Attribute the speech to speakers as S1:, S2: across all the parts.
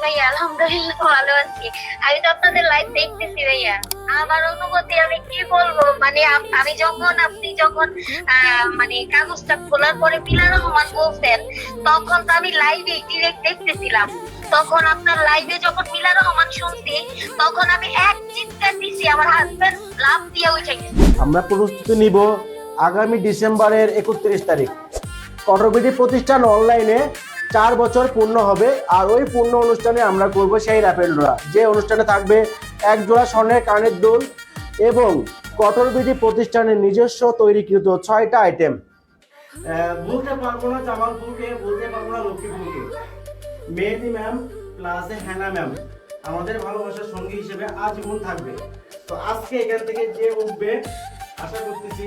S1: ভাইয়া? আলহামদুলিল্লাহ ভালো আছি। আমি তো আপনাদের লাইভ দেখতেছি ভাইয়া। আমার অনুভূতি আমি কি বলবো, মানে আপনি যখন মানে কাগজটা খোলার পরে মিলা রহমান বলছেন, তখন তো আমি লাইভে ডিরেক্ট দেখতেছিলাম। তখন আপনার লাইভে যখন মিলা রহমান শুনছি, তখন আমি এক চিৎকার দিছি, আমার হাজবেন্ড লাফ দিয়ে উঠে গেছে।
S2: আমরা প্রস্তুতি নিব আগামী ডিসেম্বরের 31 তারিখ কটরবিডি প্রতিষ্ঠান অনলাইনে 4 বছর পূর্ণ হবে। আর ওই পূর্ণ অনুষ্ঠানে আমরা করব সেই র্যাপেল ড্রা, যে অনুষ্ঠানে থাকবে এক জোড়া স্বর্ণের কানের দুল এবং কটরবিডি প্রতিষ্ঠানের নিজস্ব তৈরিকৃত 6টা আইটেম। বলতে পারবো না জামালপুরকে, বলতে পারবো না লক্ষ্মীপুরকে। মেহেদি ম্যাম প্লাসে হ্যানা ম্যাম আমাদের ভালোবাসার সঙ্গী হিসেবে আজীবন থাকবে। তো আজকে এখান থেকে যে উঠবে, আশা করতেছি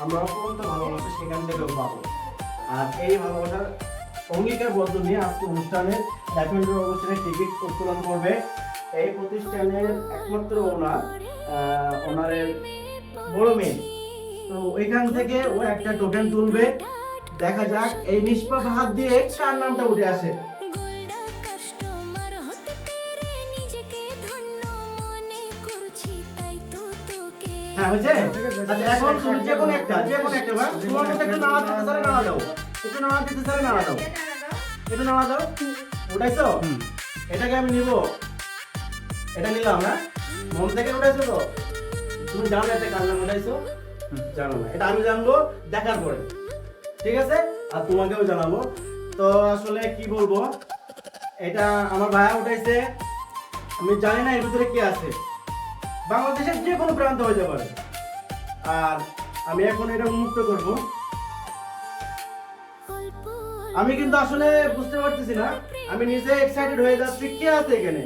S2: আমরা অত্যন্ত ভালোবাসা সেখান থেকেও পাবো। আর এই ভালোবাসার অঙ্গীকারবদ্ধ নিয়ে আজকে অনুষ্ঠানে র্যাপিড অনুষ্ঠানের টিকিট উত্তোলন করবে এই প্রতিষ্ঠানের একমাত্র ওনারের বড় মেয়ে। তো ওইখান থেকে ও একটা টোকেন তুলবে। দেখা যাক এই নিষ্পাপ হাত দিয়ে কার নামটা উঠে আসে। হ্যাঁ হয়েছে। আচ্ছা এখন তুমি যে কোনো একটা বা তোমার মধ্যে একটু নাড়া দিতে চারে নাড়া দাও, একটু নাড়া দিতে চারে নাড়া দাও, একটু নাড়া দাও। উঠাইছো? এটাকে আমি নিব। এটা নিলাম না, মন থেকে উঠাইছো তো? তুমি জানো এটা কার নাম উঠাইছো? জানো না, এটা আমি জানবো দেখার পরে, ঠিক আছে? আর তোমাকেও জানাবো। তো আসলে কি বলবো, এটা আমার ভাইয়া উঠাইছে। আমি জানি না এর ভিতরে কি আছে, বাংলাদেশের যে কোনো প্রান্ত হইতে পারে। আর আমি এখন এটা উন্মুক্ত করব। আমি কিন্তু আসলে বুঝতে পারতেছি না, আমি নিজে এক্সাইটেড হয়ে যাচ্ছি। কে আছে এখানে?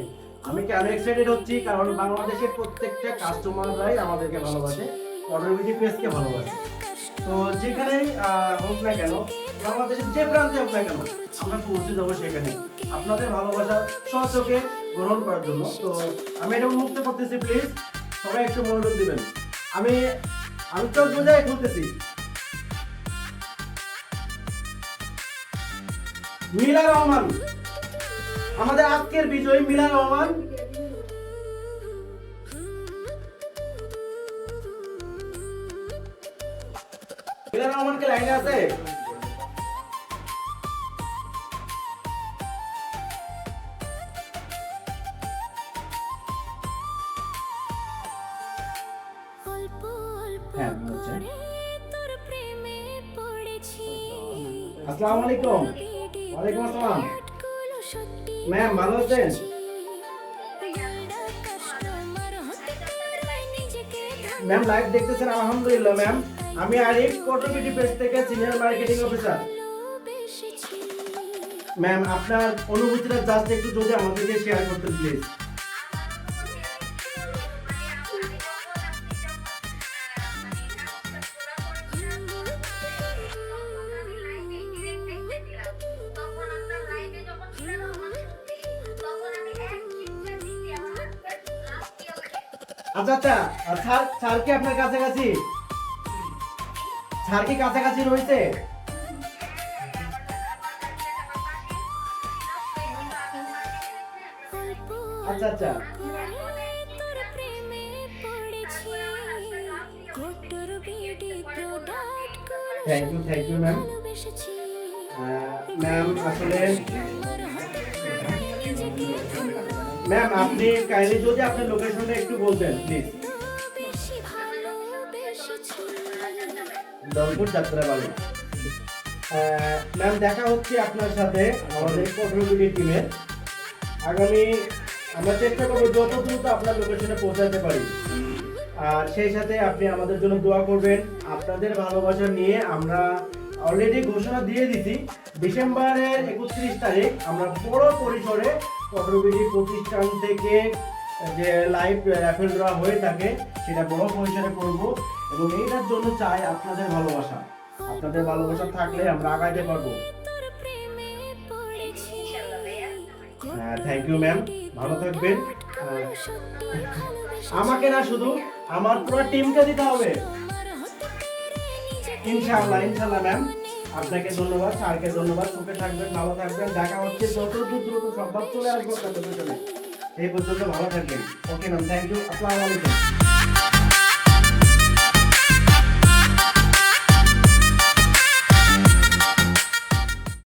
S2: আমি কেন এক্সাইটেড হচ্ছি, কারণ বাংলাদেশের প্রত্যেকটা কাস্টমাররাই আমাদেরকে ভালোবাসে, কটরবিডি পেজকে ভালোবাসে। তো যেখানেই হোক না কেন, বাংলাদেশের যে প্রান্তে হোক না কেন, আমরা পৌঁছে যাবো সেখানে আপনাদের ভালোবাসা সচোখে গ্রহণ করার জন্য। তো আমি এটা উন্মুক্ত করতেছি, প্লিজ সবাই একটু মনোযোগ দিবেন। আমি চোখ বুঝে খুলতেছি। মিলা রহমান, আমাদের আজকের বিজয়ী মিলা রহমান। মিলা রহমানকে লাইনে আছে? হ্যাঁ বলছে। আসসালামু আলাইকুম। ওয়ালাইকুম আসসালাম। ম্যাম ভালো আছেন? ম্যাম লাইভ দেখতেছেন? আলহামদুলিল্লাহ ম্যাম। আমি আরিফ, কটরবিডি পেজ থেকে সিনিয়র মার্কেটিং অফিসার। ম্যাম আপনার অনুভূতিটা জাস্ট একটু যদি আমাদেরকে শেয়ার করতেন প্লিজ। আচ্ছা আচ্ছা, স্যার কি আপনার কাছাকাছি? স্যার কি কাছাকাছি রয়েছে? আচ্ছা আচ্ছা, থ্যাংক ইউ ম্যাম। ম্যাম আসলে ম্যাম আপনি কাইন্ডলি যদি আপনার লোকেশনটা একটু বলতেন প্লিজ। দলপুর যাত্রাবাড়ি। ম্যাম দেখা হচ্ছে আপনার সাথে আমাদের কটরবিডি টিমের। আগামী আমরা চেষ্টা করবো যত দ্রুত আপনার লোকেশনে পৌঁছাতে পারি। আর সেই সাথে আপনি আমাদের জন্য দোয়া করবেন। আপনাদের ভালোবাসা নিয়ে আমরা অলরেডি ঘোষণা দিয়ে দিছি, ডিসেম্বরের 31 তারিখ আমরা বড় পরিসরে কটরবিডি প্রতিষ্ঠান থেকে যে লাইভ র্যাফেল ড্র হয়ে থাকে সেটা বড় পরিসরে করব। এবং এইটার জন্য চাই আপনাদের ভালোবাসা। আপনাদের ভালোবাসা থাকলে আমরা আগাইতে পারবো। থ্যাংক ইউ ম্যাম, ভালো থাকবেন। আমাকে না, শুধু আমার পুরো টিমকে দিতে হবে। ইনশাআল্লাহ ইনশাআল্লাহ ম্যাম। আপনাকে ধন্যবাদ, স্যারকে ধন্যবাদ। সুখে থাকবেন, ভালো থাকবেন। দেখা হচ্ছে যত দ্রুত সম্ভব, চলে আসবো আপনাদের পেছনে। এই পর্যন্ত ভালো থাকবেন। Okay ma'am, thank you. আসসালামু আলাইকুম।